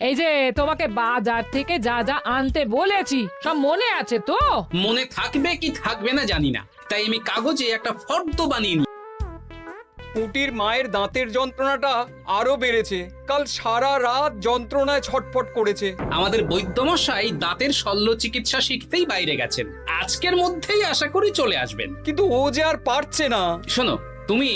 এই যে তোমাকে বাজার থেকে যা যা আনতে বলেছি সব মনে আছে তো? মনে থাকবে কি থাকবে না জানি না, তাই আমি কাগজে একটা ফর্দ বানিয়ে নিই। পুটির মায়ের দাঁতের যন্ত্রণাটা আরো বেড়েছে। কাল সারা রাত যন্ত্রণায় ছটফট করেছে। আমাদের বৈদ্যমশাই দাঁতের শল্য চিকিৎসা শিখতেই বাইরে গেছেন, আজকের মধ্যেই আশা করি চলে আসবেন। কিন্তু ও যে আর পারছে না। শোনো, তুমি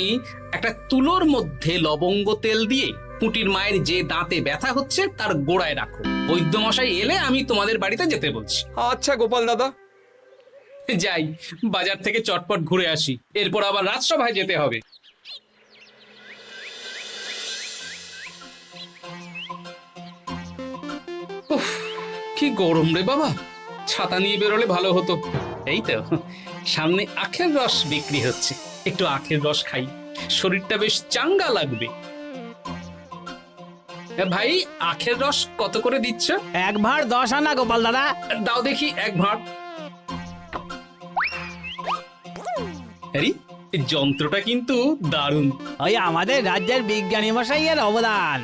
একটা তুলোর মধ্যে লবঙ্গ তেল দিয়ে পুটির মায়ের যে দাঁতে ব্যথা হচ্ছে তার গোড়ায় রাখো। বৈদ্যমশাই এলে আমি তোমাদের বাড়িতে যেতে বলছি। আচ্ছা গোপাল দাদা। যাই, বাজার থেকে চটপট ঘুরে আসি, এরপর আবার রাজসভায় যেতে হবে। উফ, কি গরম রে বাবা, ছাতা নিয়ে বেরোলে ভালো হতো। এই তো সামনে আখের রস বিক্রি হচ্ছে, একটু আখের রস খাই, শরীরটা বেশ চাঙ্গা লাগবে। ভাই, আখের রস কত করে দিচ্ছ? 1 ভাঁড় 10 আনা গোপাল দাদা। দাও দেখি 1 ভাঁড়। আরে, এই যন্ত্রটা কিন্তু দারুণ। ওই আমাদের রাজ্যের বিজ্ঞানী মশাইয়ের অবদান।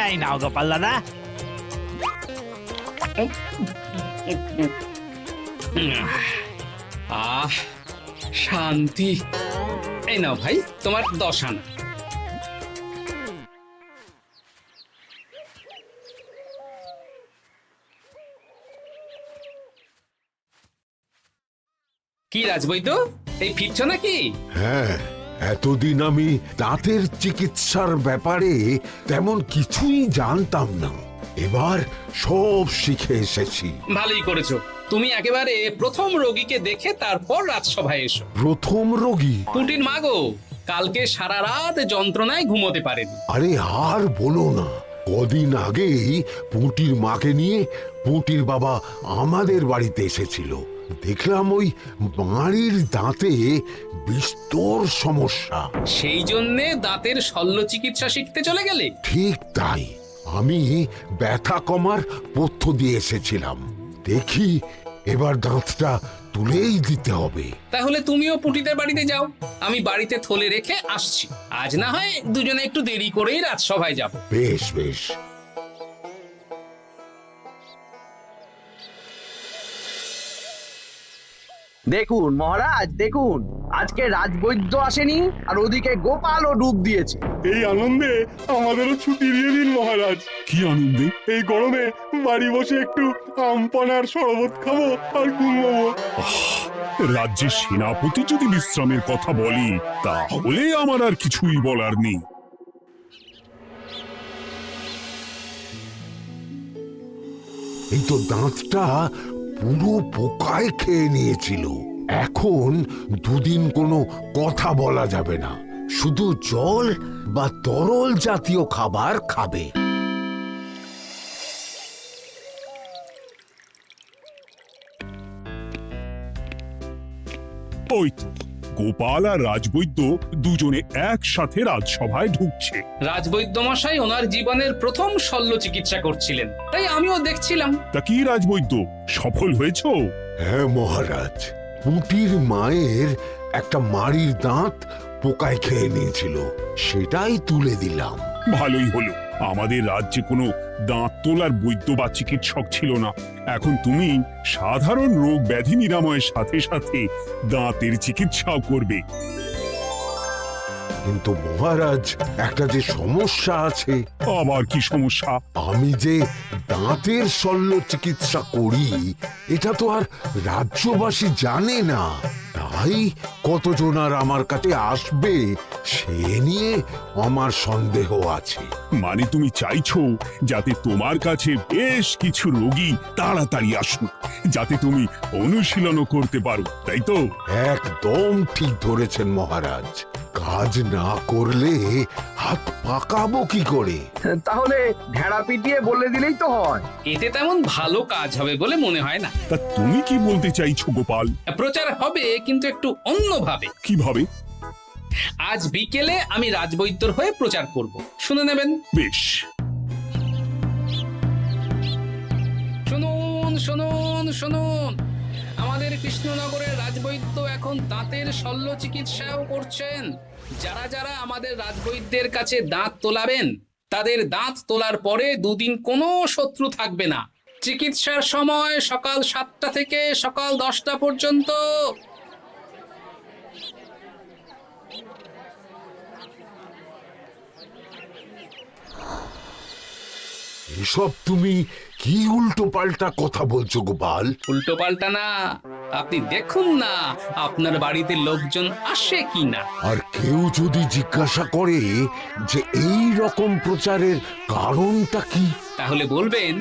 এই নাও গোপাল দাদা। আহ, শান্তি। এই নাও ভাই, তোমার 10 আনা। কি রাজবৈদ্য, এই ফিরছ নাকি? হ্যাঁ, এতদিন আমি দাঁতের চিকিৎসার ব্যাপারে তেমন কিছুই জানতাম না, এবার সব শিখে এসেছি। ভালোই করেছো, তুমি একেবারে প্রথম রোগীকে দেখে তারপর রাজসভায় এসো। প্রথম রোগী? পুটির মা গো, কালকে সারা রাত যন্ত্রণায় ঘুমোতে পারেনি। আরে আর বলো না, কদিন আগেই পুঁটির মাকে নিয়ে পুঁটির বাবা আমাদের বাড়িতে এসেছিল। দেখলাম ওই বাড়ির দাঁতে বিস্তর সমস্যা। সেই জন্যে দাঁতের শল্য চিকিৎসা শিখতে চলে গেলে? ঠিক তাই, আমি ব্যথা কমার পথ্য দিয়ে এসেছিলাম। দেখি এবার দাঁতটা তুলেই দিতে হবে। তাহলে তুমিও পুটিদের বাড়িতে যাও, আমি বাড়িতে থলে রেখে আসছি। আজ না হয় দুজনে একটু দেরি করেই রাজসভায় যাব। বেশ বেশ। দেখুন মহারাজ, দেখুন আজকে রাজবৈদ্য আসেনি, আর ওদিকে গোপালও ডুব দিয়েছে। এই আনন্দে আমাদেরও ছুটি দিয়ে দিন মহারাজ। কি আনন্দে? এই গরমে বাড়ি বসে একটু আমপানার শরবত খাবো আর ঘুমবো। রাজ্যের সেনাপতি যদি বিশ্রামের কথা বলি, তাহলে আমার আর কিছুই বলার নেই। এই তো দাঁতটা পুরো পোকায় খেয়ে নিয়েছিল। এখন দুদিন কোনো কথা বলা যাবে না, শুধু জল বা তরল জাতীয় খাবার খাবে। ওই তো গোপাল আর রাজবৈদ্য দুজনে একসাথে রাজসভায় ঢুকছে। রাজবৈদ্য মশাই ওনার জীবনের প্রথম শল্য চিকিৎসা করছিলেন, তাই আমিও দেখছিলাম। তা কি রাজবৈদ্য, সফল হয়েছো? হ্যাঁ মহারাজ, পুঁটির মায়ের একটা মাড়ির দাঁত পোকায় খেয়ে নিয়েছিল, সেটাই তুলে দিলাম। ভালোই হলো, আমাদের রাজ্যে কোনো দাঁত তোলার বৈদ্য বা চিকিৎসক ছিল না। এখন তুমি সাধারণ রোগ ব্যাধি নিরাময়ের সাথে সাথে দাঁতের চিকিৎসাও করবে। কিন্তু মহারাজ, একটা যে সমস্যা আছে। আবার কি সমস্যা? আমি যে দাঁতের শল্য চিকিৎসা করি এটা তো আর রাজ্যবাসী জানে না, তাই কতজন আর আমার কাছে আসবে সে নিয়ে আমার সন্দেহ আছে। মানে তুমি চাইছো যাতে তোমার কাছে বেশ কিছু রোগী তাড়াতাড়ি আসুক, যাতে তুমি অনুশীলনও করতে পারো, তাই তো? একদম ঠিক ধরেছেন মহারাজ, কাজ না করলে হাত পাকাবো কি করে? তাহলে ঢেড়া পিটিয়ে বলে দিলেই তো হয়। এতে তেমন ভালো কাজ হবে বলে মনে হয় না। তা তুমি কি বলতে চাইছো গোপাল? প্রচার হবে, কিন্তু একটু অন্যভাবে। কিভাবে? আজ বিকেলে আমি রাজবৈদ্যর হয়ে প্রচার করব, শুনে নেবেন। বেশ। শুনুন শুনুন শুনুন, আমাদের কৃষ্ণনগরের রাজবৈদ্য এখন দাঁতের শল্য চিকিৎসাও করছেন। যারা যারা আমাদের রাজবৈদ্যের কাছে দাঁত তোলাবেন তাদের দাঁত তোলার পরে দুদিন কোনো শত্রু থাকবে না। চিকিৎসার সময় সকাল 7টা থেকে সকাল 10টা পর্যন্ত। এসব তুমি কি উল্টো পাল্টা কথা বলছো গোপাল? উল্টো পাল্টা না, আপনি দেখুন না আপনার বাড়িতে লোকজন আসে কি না। আর কেউ যদি জিজ্ঞাসা করে যে এই রকম প্রচারের কারণটা কি, তাহলে বলবেন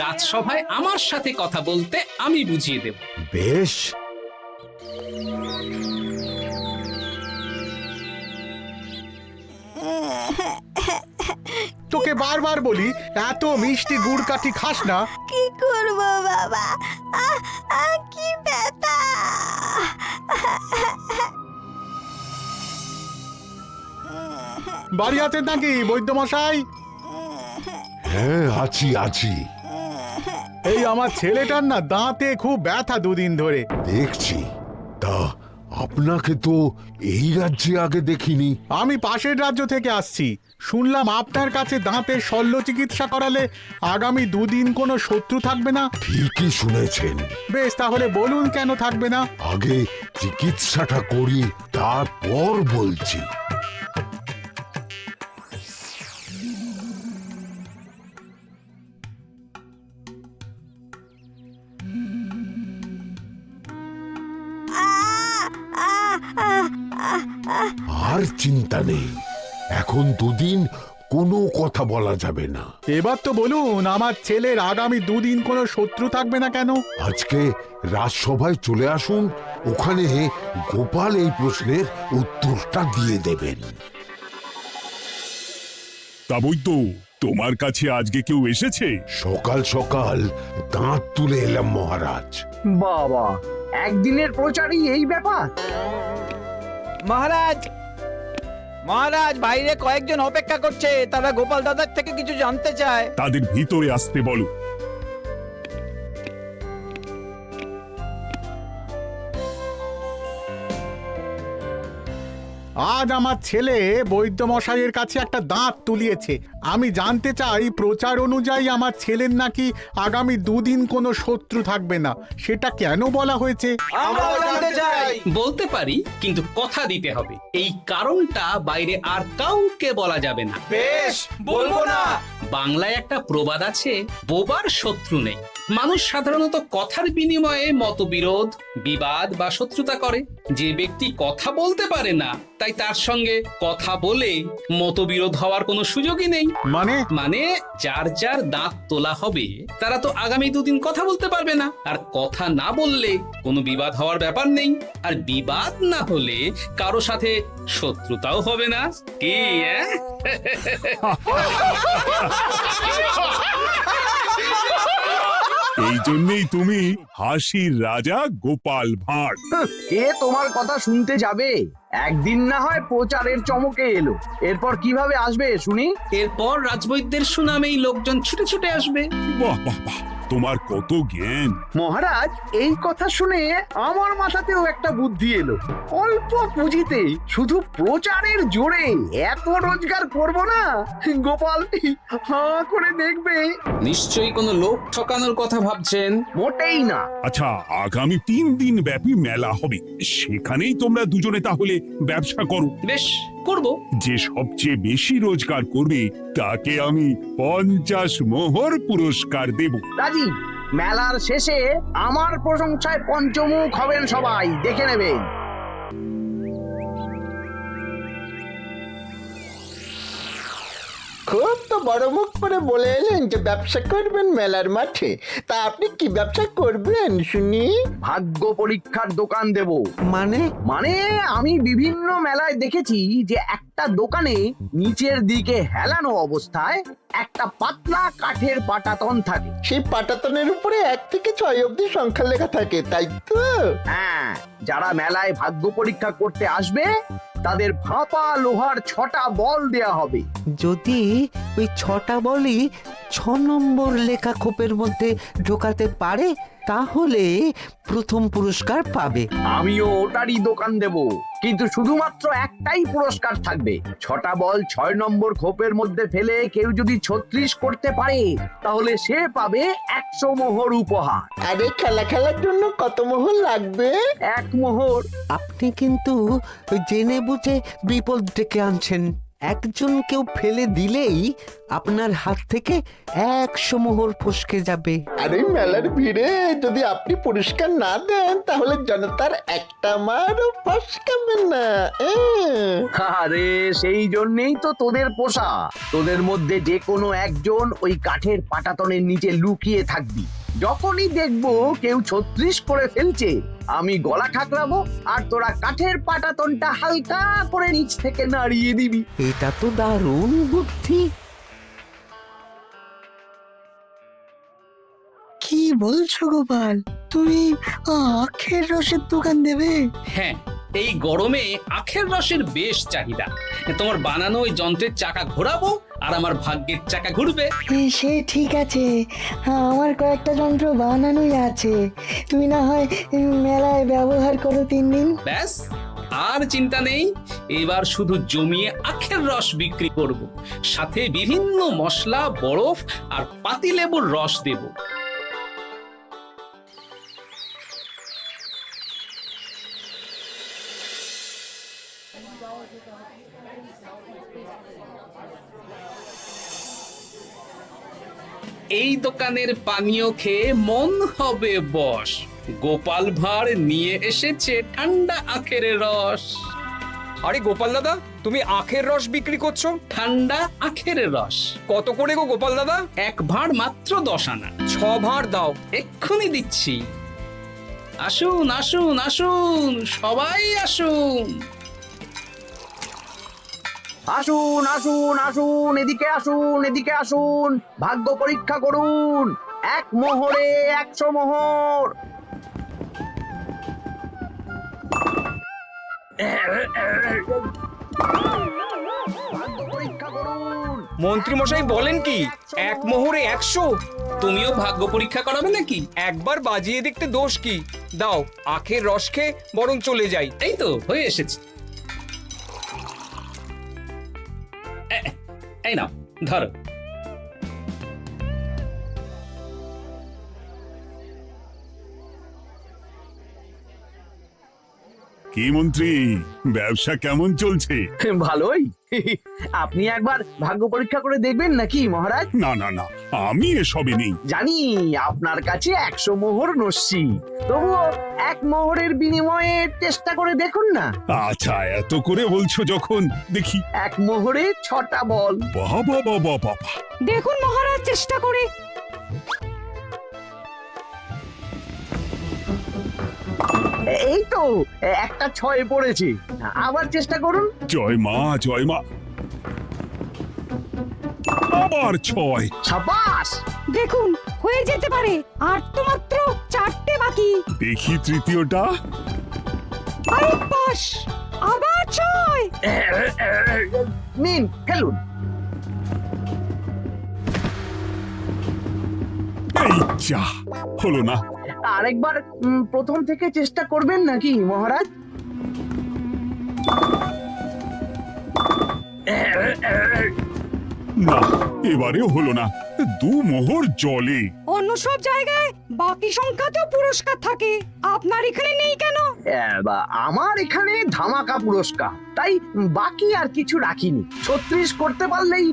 রাজসভায় আমার সাথে কথা বলতে আমি বুঝিয়ে দেব। বেশ। তোকে বারবার বলি এত মিষ্টি গুড় কাঠি খাস না। কি করব বাবা, কি ব্যথা। বাড়ি আছেন নাকি বৈদ্যমশাই? হ্যাঁ, আছি আছি। এই আমার ছেলেটার না দাঁতে খুব ব্যথা দুদিন ধরে। দেখছি। তা আপনাকে তো এই রাজ্যে আগে দেখিনি। আমি পাশের রাজ্য থেকে আসছি। শুনলাম আপনার কাছে দাঁতের শল্য চিকিৎসা করালে আগামী দুদিন কোনো শত্রু থাকবে না। ঠিকই শুনেছেন। বেশ, তাহলে বলুন কেন থাকবে না? আগে চিকিৎসাটা করি, তারপর বলছি। আর চিন্তা নেই, এখন দুদিন কোনো কথা বলা যাবে না। এবার তো বলুন আমার ছেলের আগামী দুদিন কোনো শত্রু থাকবে না কেন? আজকে রাজসভায় চলে আসুন, ওখানে গোপাল এই প্রশ্নের উত্তরটা দিয়ে দেবেন। তা বৈদ্য, তোমার কাছে আজকে কেউ এসেছে? সকাল সকাল দাঁত তুলে এলাম মহারাজ। বাবা, একদিনের প্রচারই এই ব্যাপার? মহারাজ, মহারাজ, বাইরে কয়েকজন অপেক্ষা করছে, তারা গোপাল দাদার থেকে কিছু জানতে চায়। তাদের ভিতরে আসতে বলো। আজ আমার ছেলে বৈদ্যমশাইয়ের কাছে একটা দাঁত তুলিয়েছে। আমি জানতে চাই প্রচার অনুযায়ী আমার ছেলের নাকি আগামী দুদিন কোনো শত্রু থাকবে না, সেটা কেন বলা হয়েছে? বলতে পারি, কিন্তু কথা দিতে হবে। এই কারণটা বাইরে আর কাউকে বলা যাবে না। বেশ, বলবো না। বাংলায় একটা প্রবাদ আছে, বোবার শত্রু নেই। মানুষ সাধারণত কথার বিনিময়ে মতবিরোধ, বিবাদ বা শত্রুতা করে। যে ব্যক্তি কথা বলতে পারে না, তাই তার সঙ্গে কথা বলে মতবিরোধ হওয়ার কোনো সুযোগই নেই। মানে যার যার দাঁত তোলা হবে তারা তো আগামী দুদিন কথা বলতে পারবে না। আর কথা না বললে কোনো বিবাদ হওয়ার ব্যাপার নেই। আর বিবাদ না হলে কারো সাথে শত্রুতাও হবে না। কি এই জন্যই তুমি হাসির রাজা গোপাল ভাঁড়। কে তোমার কথা শুনতে যাবে? একদিন না হয় প্রচারের চমকে এলো, এরপর কিভাবে আসবে শুনি? এরপর রাজবৈদ্যের সুনামেই লোকজন ছুটে ছুটে আসবে। বাহ বাহ বাহ, তোমার কত জ্ঞান! মহারাজ, এই কথা শুনে আমার মাথাতেও একটা বুদ্ধি এলো। অল্প পুঁজিতে শুধু প্রচারের জোরে এত রোজগার করব না, গোপাল হাঁ করে দেখবে। নিশ্চয়ই কোনো লোক ঠকানোর কথা ভাবছেন। মোটেই না। আচ্ছা, আগামী 3 দিন ব্যাপী মেলা হবে, সেখানেই তোমরা দুজনে তাহলে ব্যবসা করো। বেশ, করব। যে সবচেয়ে বেশি রোজগার করবে তাকে আমি 50 মোহর পুরস্কার দেব। রাজি। মেলার শেষে আমার প্রশংসায় পঞ্চমুখ হবেন সবাই, দেখে নেবেন। খুব তো বড় মুখ করে বলে এলেন যে ব্যবসা করবেন মেলার মাঠে। তা আপনি কি ব্যবসা করবেন শুনি? ভাগ্য পরীক্ষার দোকান দেব। মানে আমি বিভিন্ন মেলায় দেখেছি যে একটা দোকানে নিচের দিকে হেলানো অবস্থায় একটা পাতলা কাঠের পাটাতন থাকে। সেই পাটাতনের উপরে 1 থেকে 6 অবধি সংখ্যা লেখা থাকে, তাই তো? হ্যাঁ, যারা মেলায় ভাগ্য পরীক্ষা করতে আসবে তাদের ফাঁপা লোহার 6টা বল দেয়া হবে। যদি ওই 6টা বলই নম্বর লেখা খোপের মধ্যে ঢোকাতে পারে তাহলে প্রথম পুরস্কার পাবে। আমিও ওটারই দোকান দেব, কিন্তু শুধুমাত্র একটাই পুরস্কার থাকবে। 6টা বল 6 নম্বর খোপের মধ্যে ফেলে কেউ যদি 36 করতে পারে তাহলে সে পাবে 100 মোহর উপহার। আরে খেলার জন্য কত মোহর লাগবে? 1 মোহর। আপনি কিন্তু জেনে বুঝে বিপদ ডেকে আনছেন। একজন কেউ ফেলে দিলেই আপনার হাত থেকে 100 মোহর ফসকে যাবে। আরে মেলার ভিড়ে যদি আপনি পুরস্কার না দেন তাহলে জনতার একটা মারও ফসকাবে না। আরে সেই জন্যই তো তোদের পোষা। তোদের মধ্যে যে কোনো একজন ওই কাঠের পাটাতনের নিচে লুকিয়ে থাকবি। যখনই দেখবো কেউ 36 করে ফেলছে আমি গলা খাকলাবো আর তোরা কাঠের পাটাতনটা হালকা করে নিচ থেকে নাড়িয়ে দিবি। এটা তো দারুণ বুদ্ধি। কি বলছো গোপাল, তুমি আখের রসের দোকান দেবে? হ্যাঁ, এই গরমে আখের রসের বেশ চাহিদা। তোমার বানানো ওই যন্ত্রের চাকা ঘোরাবো আর আমার ভাগ্যের চাকা ঘুরবে। সে ঠিক আছে, আমার কয়েকটা যন্ত্র বানানোই আছে। তুমি না হয় মেলায় ব্যবহার করো 3 দিন। ব্যাস, আর চিন্তা নেই। এবার শুধু জমিয়ে আখের রস বিক্রি করব, সাথে বিভিন্ন মশলা, বরফ আর পাতিলেবুর রস দেব। এই দোকানের পানীয় খেয়ে মন হবে বশ। গোপাল ভাঁড় নিয়ে এসেছে ঠান্ডা আখের রস। আরে গোপাল দাদা, তুমি আখের রস বিক্রি করছো? ঠান্ডা আখের রস কত করে গো গোপাল দাদা? 1 ভাঁড় মাত্র 10 আনা। 6 ভাঁড় দাও। এক্ষুনি দিচ্ছি। আসুন আসুন আসুন, সবাই আসুন। আসুন আসুন আসুন, এদিকে আসুন, এদিকে আসুন, ভাগ্য পরীক্ষা করুন। 1 মোহরে 100 মোহর। ভাগ্য পরীক্ষা করুন। মন্ত্রী মশাই বলেন কি 1 মোহরে 100? তুমিও ভাগ্য পরীক্ষা করাবে নাকি? একবার বাজিয়ে দেখতে দোষ কি? দাও, আখের রস খেয়ে বরং চলে যাই। এই তো হয়ে এসেছে। এই নাও, ধরো। কি মন্ত্রী, ব্যবসা কেমন চলছে? ভালোই। আপনি একবার ভাগ্য পরীক্ষা করে দেখবেন নাকি মহারাজ? না না না, আমি এসবে নেই। জানি আপনার কাছে 100 মোহর নস্যি, তবুও 1 মোহরের বিনিময়ে চেষ্টা করে দেখুন না। আচ্ছা, এত করে বলছো যখন, দেখি। 1 মোহরে 6টা বল। বাবা বাবা বাবা, দেখুন মহারাজ চেষ্টা করে। এই তো একটা 6 পড়েছে, আবার চেষ্টা করুন। জয় মা, জয় মা। আবার 6। সাবাস। দেখুন হয়ে যেতে পারে, আর তো মাত্র 4টে বাকি। দেখি তৃতীয়টা। আরে পাস, আবার 6। নিন, খেলুন। এই যা, হলো না। আরেকবার প্রথম থেকে চেষ্টা করবেন নাকি মহারাজ? না, এবারেও হলো না। 2 মোহর জলে। অন্য সব জায়গায় বাকি সংখ্যাতেও পুরস্কার থাকে, আপনার এখানে নেই কেন? আমার এখানে ধামাকা পুরস্কার, তাই বাকি আর কিছু রাখিনি। 36 করতে পারলেই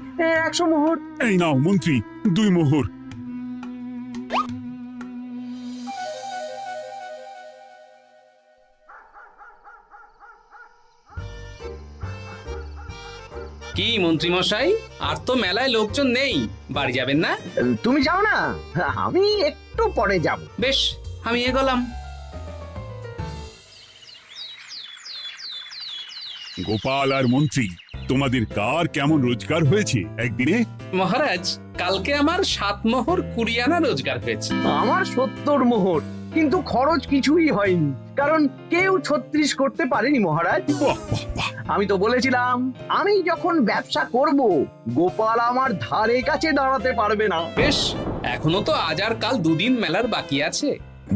100 মোহর। এই নাও মন্ত্রী, 2 মোহর। কি মন্ত্রী মশাই, আর তো মেলায় লোকজন নেই, বাড়ি যাবেন না? তুমি যাও না, আমি একটু পরে যাব। বেশ, আমি এগোলাম। গোপাল আর মন্ত্রী, তোমাদের কার কেমন রোজগার হয়েছে একদিনে? মহারাজ, কালকে আমার 7 মোহর 20 আনা রোজগার হয়েছে। আমার 70 মোহর। কিন্তু খরচ কিছুই হয়নি, কারণ কেউ 36 করতে পারেনি মহারাজ। বাহ বাহ বাহ, আমি তো বলেছিলাম আমি যখন ব্যবসা করব গোপাল আমার ধারে কাছে দাঁড়াতে পারবে না। বেশ, এখনো তো আজ আর কাল দুদিন মেলার বাকি আছে।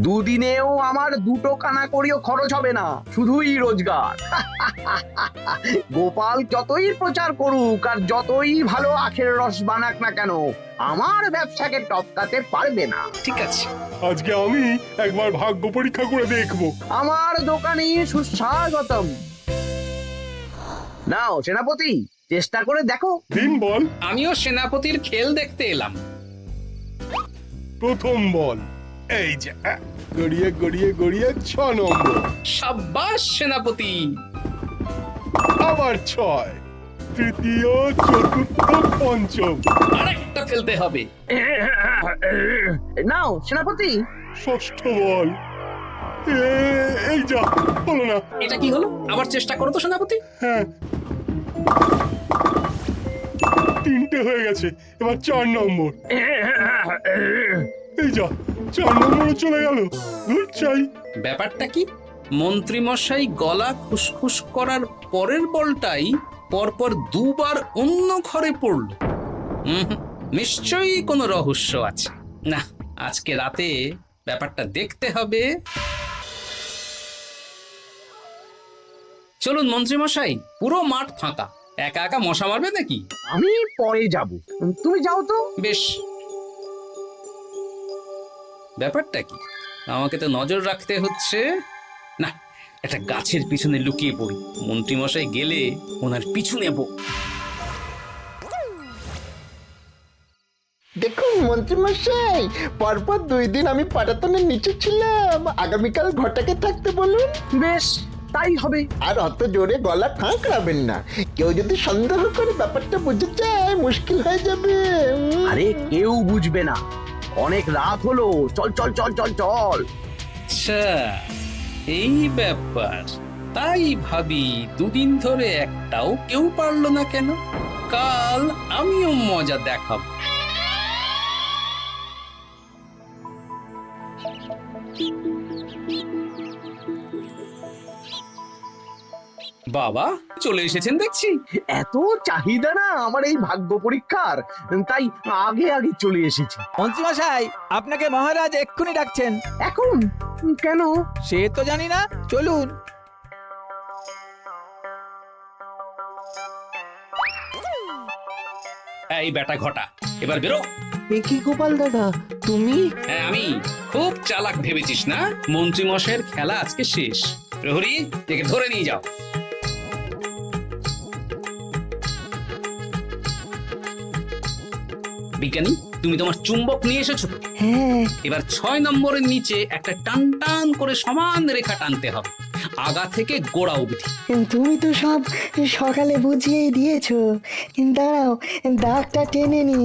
দুদিনেও আমার 2 কানা করিও খরচ হবে না, শুধুই রোজগার। গোপাল যতই প্রচার করুক আর যতই ভালো আখের রস বানাক না কেন, আমার ব্যবসাকে টপকাতে পারবে না। ঠিক আছে, আজকে আমি একবার ভাগ্য পরীক্ষা করে দেখবো। আমার দোকানে সুস্বাগতম। নাও সেনাপতি, চেষ্টা করে দেখো। দিন বল। আমিও সেনাপতির খেল দেখতে এলাম। প্রথম বল, এই যে গড়িয়ে গড়িয়ে গড়িয়ে 6 নম্বর, সাব্বাস সেনাপতি। আবার 6, তৃতীয়, চতুর্থ, পঞ্চম, আরেকটা ফেলতে হবে। নাও সেনাপতি, ষষ্ঠ বল। এই যা, হলো না। এটা কি হলো? আবার চেষ্টা করো তো সেনাপতি। হ্যাঁ, 3টে হয়ে গেছে, এবার 4 নম্বর। এই যা, 4 নম্বরে চলে গেল। ধুর চাই। ব্যাপারটা কি? মন্ত্রী মশাই গলা খুসখুস করার পরের বলটাই পরপর 2 বার অন্য ঘরে পড়ল। নিশ্চয়ই কোনো রহস্য আছে। না, আজকে রাতে ব্যাপারটা দেখতে হবে। চলুন মন্ত্রী মশাই, পুরো মাঠ ফাঁকা, একা একা মশা মারবে নাকি? আমি পরে যাব, তুমি যাও তো। বেশ। ব্যাপারটা কি? আমাকে তো নজর রাখতে হচ্ছে। না, একটা গাছের পিছনে লুকিয়ে পড়ি, মন্ত্রী মশাই গেলে ওনার পিছু নেব। দেখুন মন্ত্রীমশাই, পরপর 2 দিন আমি পাটাতনের নিচে ছিলাম। আগামীকাল ঘটাকে থাকতে বলুন। বেশ, তাই হবে। আর অত জোরে গলা ঠাঁকড়াবেন না, কেউ যদি সন্দেহ করে ব্যাপারটা বুঝে যায় মুশকিল হয়ে যাবে। আরে কেউ বুঝবে না, অনেক রাত হলো, চল চল চল চল চল। আচ্ছা, এই ব্যাপার। তাই ভাবি 2 দিন ধরে একটাও কেউ পারলো না কেন? কাল আমিও মজা দেখাবো। বাবা চলে এসেছেন দেখছি। এত চাহিদা না আমার এই ভাগ্য পরীক্ষার, তাই আগে আগে চলে এসেছি। মন্ত্রীমশাই, আপনাকে মহারাজ এক্ষুনি ডাকছেন। এখন কেন? সে তো জানি না, চলুন। এই বেটা ঘটা, এবার বেরো। এ কি গোপাল দাদা, তুমি? হ্যাঁ আমি। খুব চালাক ভেবেছিস না? মন্ত্রী মশাইয়ের খেলা আজকে শেষ। প্রহরী, একে ধরে নিয়ে যাও। বিজ্ঞানী, তুমি তোমার চুম্বক নিয়ে এসেছো তো? হ্যাঁ, এবার 6 নম্বরের নিচে একটা টান টান করে সমান রেখা টানতে হবে, আগা থেকে গোড়া অবধি। তুমি তো সব সকালে বুঝিয়েই দিয়েছো। দাঁড়াও, দাগটা টেনে নি।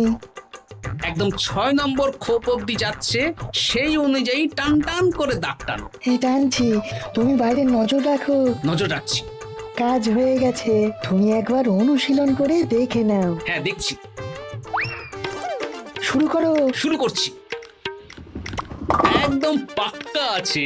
একদম 6 নম্বর খোপ অবধি যাচ্ছে, সেই অনুযায়ী টান টান করে দাগ টানো। টানছি, তুমি বাইরে নজর রাখো। নজর রাখছি। কাজ হয়ে গেছে, তুমি একবার অনুশীলন করে দেখে নাও। হ্যাঁ দেখছি। শুরু করো। শুরু করছি। একদম পাক্কা আছে।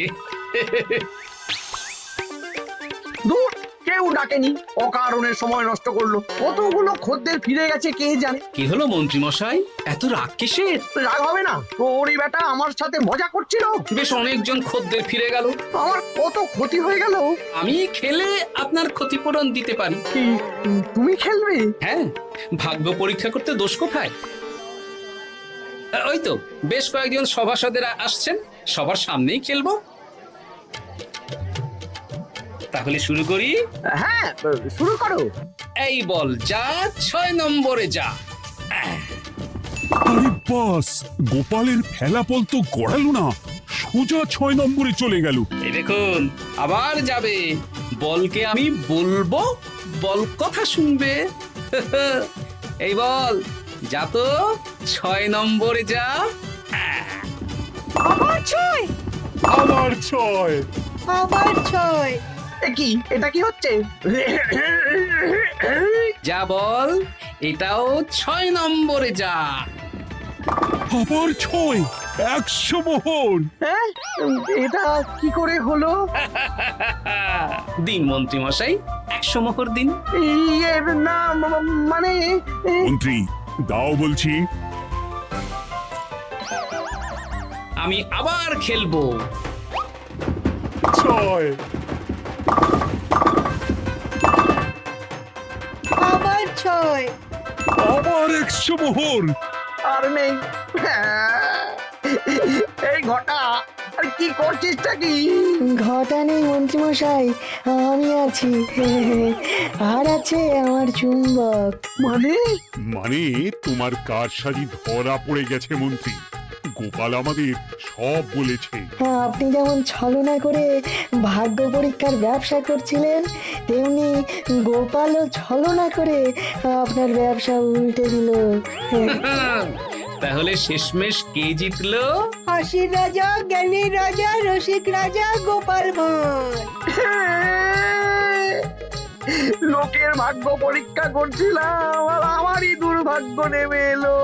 দূর, কেউ ডাকেনি, অকারণে সময় নষ্ট করলো। কতগুলো খদ্দের ফিরে গেছে কে জানে। কি হলো মন্ত্রী মশাই, এত রাগ কিসের? রাগ হবে না, ওরই বেটা আমার সাথে মজা করছিল। বেশ অনেকজন খদ্দের ফিরে গেল, আমার কত ক্ষতি হয়ে গেল। আমি খেলে আপনার ক্ষতিপূরণ দিতে পারি। কি, তুমি খেলবে? হ্যাঁ, ভাগ্য পরীক্ষা করতে দোষ কোথায়? ওই তো বেশ কয়েকজন সভাসদেরা আসছেন, সবার সামনেই খেলবো। তাহলে শুরু করি। হ্যাঁ, শুরু করো। এই বল যা, 6 নম্বরে যা। আরে বাস, গোপালের ফেলাপল তো গড়ালো না, সোজা 6 নম্বরে চলে গেল। এই দেখুন, আবার যাবে। বলকে আমি বলবো, বল কথা শুনবে। এই বল যা তো, 6 নম্বরে যা। আবার 6, আবার 6, আবার 6। কি, এটা কি হচ্ছে? যা বল, এটাও 6 নম্বরে যা। আবার 6, 100 মোহর। হ্যাঁ এটা কি করে হলো? দিন মন্ত্রী মশাই 100 মোহর দিন। ইয়ে না মানে মন্ত্রী দাও বলছি। আমি আবার খেলবো। 6 আবার 6। আবার 100 মোহর। আর নেই। এই ঘটা আর কি করছিসটা কি? ঘটা নেই মন্ত্রীমশাই, আমি আছি। আর আছে আমার চুম্বক। মানে মানে তোমার কারসাজি ধরা পড়ে গেছে মন্ত্রী। গোপাল আমাদের সব বলেছে। হ্যাঁ, আপনি যেমন ছলনা করে ভাগ্য পরীক্ষার ব্যবসা করছিলেন, তেমনি গোপালও ছলনা করে আপনার ব্যবসা উল্টে দিল। তাহলে শেষমেশ কে জিতলো? হাসির রাজা, জ্ঞানীর রাজা, রসিক রাজা গোপাল ভাঁড়। লোকের ভাগ্য পরীক্ষা করছিলাম আর আমারই দুর্ভাগ্য নেমে এলো।